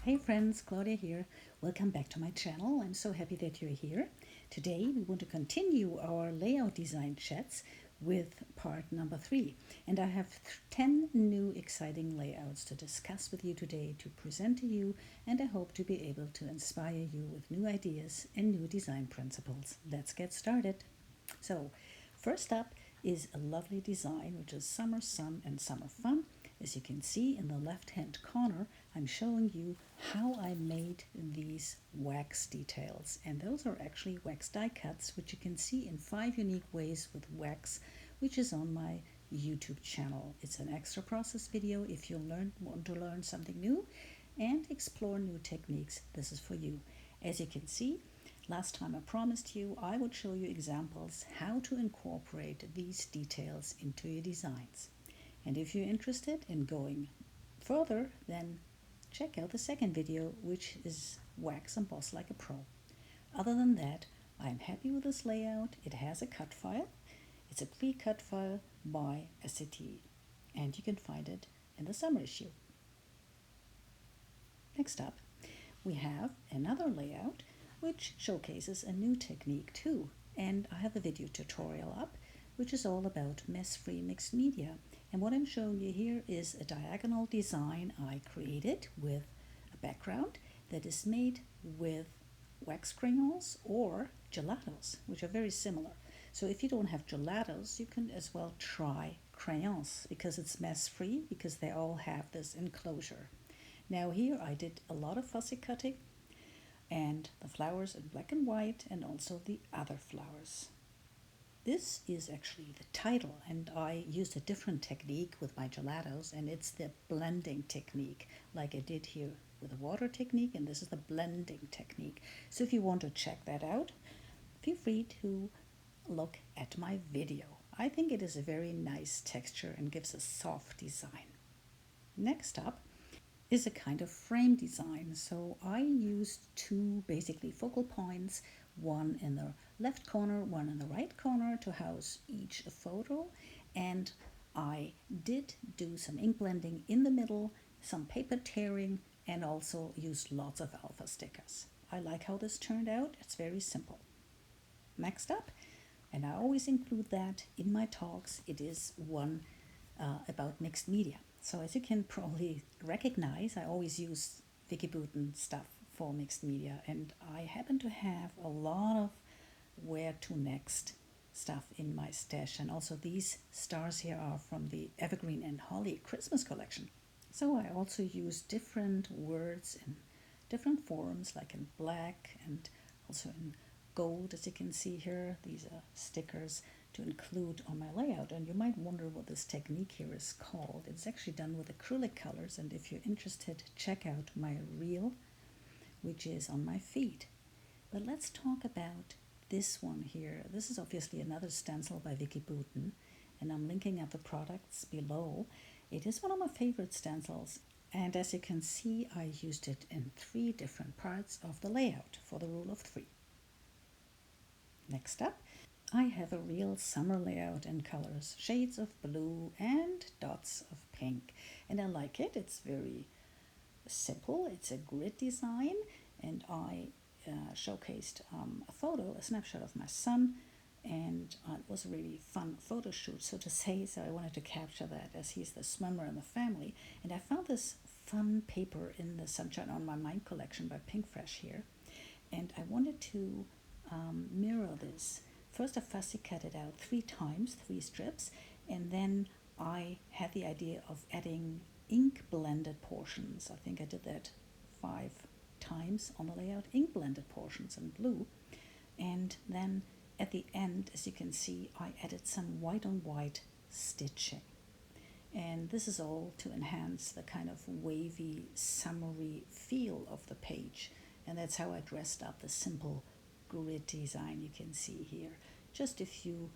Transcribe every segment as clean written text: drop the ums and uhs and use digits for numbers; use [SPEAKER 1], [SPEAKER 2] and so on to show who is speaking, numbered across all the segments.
[SPEAKER 1] Hey friends, Claudia here. Welcome back to my channel. I'm so happy that you're here. Today we want to continue our layout design chats with part number 3. And I have 10 new exciting layouts to discuss with you today to present to you, and I hope to be able to inspire you with new ideas and new design principles. Let's get started. So, first up is a lovely design which is summer sun and summer fun. As you can see in the left hand corner, I'm showing you how I made these wax details, and those are actually wax die cuts, which you can see in 5 unique ways with wax, which is on my YouTube channel. It's an extra process video if you want to learn something new and explore new techniques. This is for you. As you can see, last time I promised you I would show you examples how to incorporate these details into your designs. And if you're interested in going further, then check out the second video, which is Wax Emboss Like a Pro. Other than that, I'm happy with this layout. It has a cut file. It's a pre-cut file by SCT, and you can find it in the summer issue. Next up, we have another layout which showcases a new technique too, and I have a video tutorial up which is all about mess-free mixed media. And what I'm showing you here is a diagonal design I created with a background that is made with wax crayons or gelatos, which are very similar. So if you don't have gelatos, you can as well try crayons because it's mess-free, because they all have this enclosure. Now here I did a lot of fussy cutting and the flowers in black and white and also the other flowers. This is actually the title, and I used a different technique with my gelatos, and it's the blending technique, like I did here with the water technique, and this is the blending technique. So if you want to check that out, feel free to look at my video. I think it is a very nice texture and gives a soft design. Next up is a kind of frame design. So I used 2 basically focal points, one in the left corner, one in the right corner, to house each a photo, and I did do some ink blending in the middle, some paper tearing, and also used lots of alpha stickers. I like how this turned out. It's very simple. Next up, and I always include that in my talks, it is one about mixed media. So as you can probably recognize, I always use Vicki Boutin stuff for mixed media, and I happen to have a lot of where to next stuff in my stash, and also these stars here are from the Evergreen and Holly Christmas collection. So I also use different words in different forms, like in black and also in gold, as you can see here. These are stickers to include on my layout, and you might wonder what this technique here is called. It's actually done with acrylic colors, and if you're interested, check out my reel, which is on my feed. But let's talk about this one here. This is obviously another stencil by Vicki Boutin, and I'm linking up the products below. It is one of my favorite stencils, and as you can see, I used it in 3 different parts of the layout for the rule of 3. Next up, I have a real summer layout in colors, shades of blue and dots of pink, and I like it. It's very simple. It's a grid design, and I showcased a photo, a snapshot of my son, and it was a really fun photo shoot, so to say. So I wanted to capture that as he's the swimmer in the family, and I found this fun paper in the Sunshine on My Mind collection by Pinkfresh here, and I wanted to mirror this. First I fussy cut it out 3 times, 3 strips, and then I had the idea of adding ink blended portions. I think I did that 5 times on the layout, ink blended portions in blue. And then at the end, as you can see, I added some white on white stitching. And this is all to enhance the kind of wavy, summery feel of the page. And that's how I dressed up the simple grid design you can see here. Just a few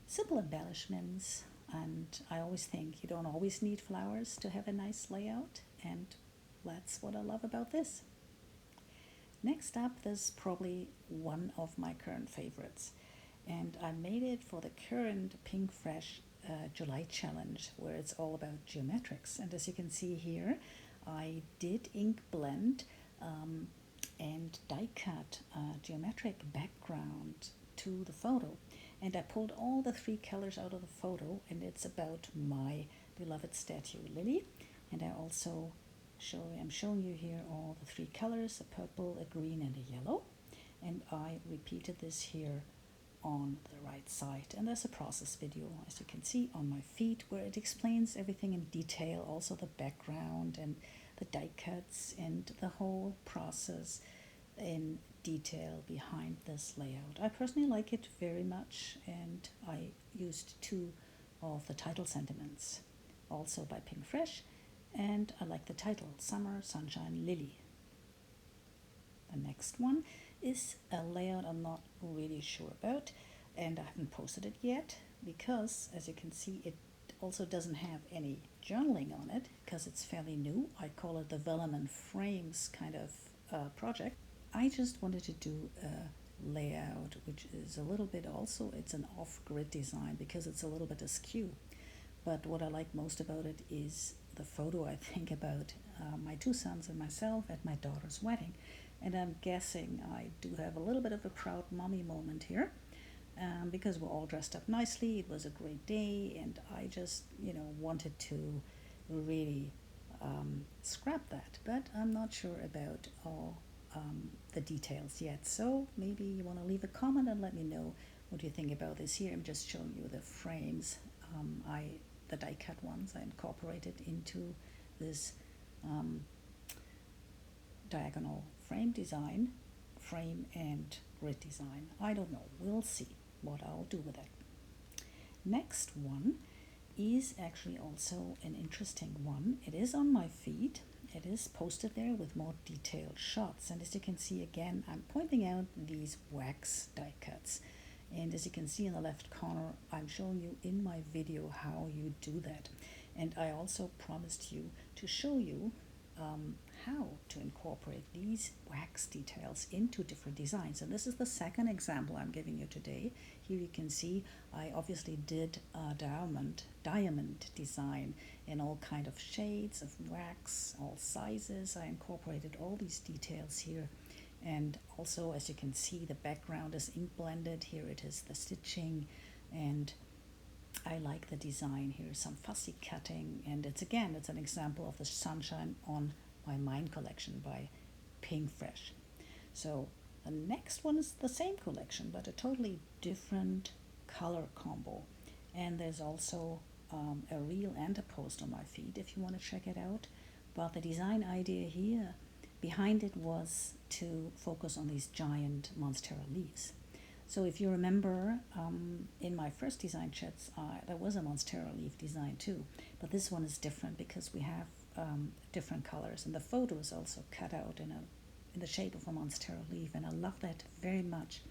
[SPEAKER 1] simple embellishments, and I always think you don't always need flowers to have a nice layout, and that's what I love about this. Next up, there's probably one of my current favorites, and I made it for the current Pinkfresh July challenge, where it's all about geometrics. And as you can see here, I did ink blend and die cut a geometric background to the photo. And I pulled all the three colors out of the photo, and it's about my beloved statue, Lily. And I'm showing you here all the three colors, a purple, a green, and a yellow. And I repeated this here on the right side. And there's a process video, as you can see, on my feed, where it explains everything in detail, also the background and the die cuts and the whole process in detail behind this layout. I personally like it very much, and I used two of the title sentiments, also by Pinkfresh, and I like the title, Summer, Sunshine, Lily. The next one is a layout I'm not really sure about, and I haven't posted it yet because, as you can see, it also doesn't have any journaling on it because it's fairly new. I call it the vellum and frames kind of project. I just wanted to do a layout which is a little bit also, it's an off-grid design because it's a little bit askew. But what I like most about it is the photo I think about my two sons and myself at my daughter's wedding. And I'm guessing I do have a little bit of a proud mommy moment here because we're all dressed up nicely. It was a great day, and I just, wanted to really scrap that. But I'm not sure about all the details yet. So maybe you want to leave a comment and let me know what you think about this here. I'm just showing you the frames. The die cut ones I incorporated into this diagonal frame design, frame and grid design. I don't know, we'll see what I'll do with it. Next one is actually also an interesting one. It is on my feed. It is posted there with more detailed shots, and as you can see, again, I'm pointing out these wax die cuts. And as you can see in the left corner, I'm showing you in my video how you do that. And I also promised you to show you how to incorporate these wax details into different designs. And this is the second example I'm giving you today. Here you can see I obviously did a diamond design in all kind of shades of wax, all sizes. I incorporated all these details here. And also, as you can see, the background is ink blended. Here it is the stitching, and I like the design here, some fussy cutting, and it's an example of the sunshine on my Mind collection by Pinkfresh. So the next one is the same collection, but a totally different color combo. And there's also a reel and a post on my feed if you want to check it out. But the design idea here behind it was to focus on these giant monstera leaves. So if you remember, in my first design chats, there was a monstera leaf design too, but this one is different because we have different colors, and the photo is also cut out in the shape of a monstera leaf, and I love that very much.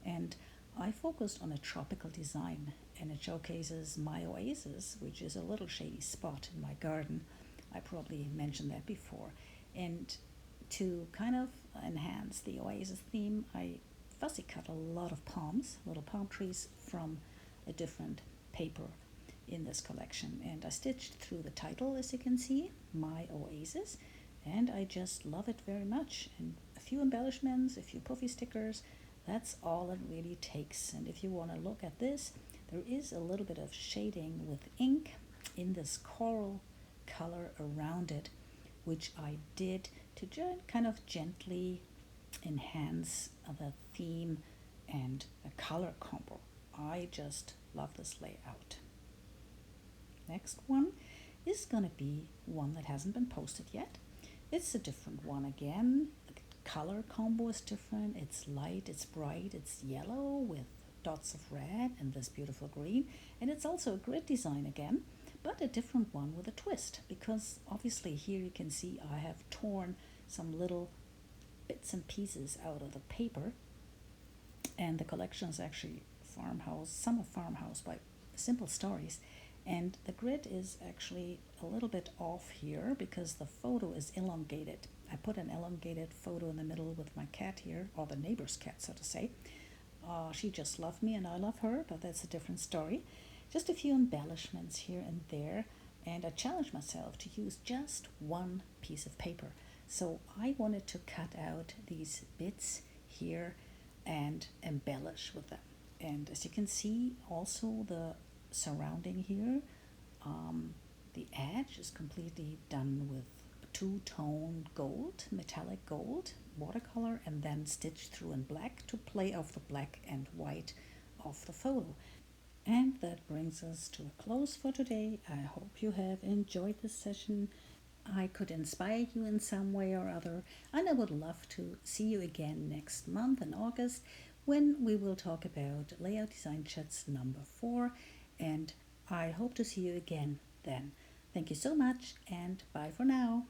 [SPEAKER 1] And I focused on a tropical design, and it showcases my oasis, which is a little shady spot in my garden. I probably mentioned that before. And to kind of enhance the oasis theme, I fussy cut a lot of little palm trees from a different paper in this collection. And I stitched through the title, as you can see, My Oasis, and I just love it very much. And a few embellishments, a few puffy stickers, that's all it really takes. And if you want to look at this, there is a little bit of shading with ink in this coral color around it, which I did to kind of gently enhance the theme and the color combo. I just love this layout. Next one is going to be one that hasn't been posted yet. It's a different one again. The color combo is different. It's light, it's bright, it's yellow with dots of red and this beautiful green. And it's also a grid design again, but a different one with a twist, because obviously here you can see I have torn some little bits and pieces out of the paper, and the collection is actually Summer Farmhouse by Simple Stories, and the grid is actually a little bit off here because the photo is elongated. I put an elongated photo in the middle with my cat here, or the neighbor's cat, so to say. She just loved me and I love her, but that's a different story. Just a few embellishments here and there, and I challenged myself to use just one piece of paper. So I wanted to cut out these bits here and embellish with them. And as you can see, also the surrounding here, the edge is completely done with two-tone gold, metallic gold, watercolor, and then stitched through in black to play off the black and white of the photo. And that brings us to a close for today. I hope you have enjoyed this session. I could inspire you in some way or other, and I would love to see you again next month in August when we will talk about Layout Design Chats number 4, and I hope to see you again then. Thank you so much, and bye for now.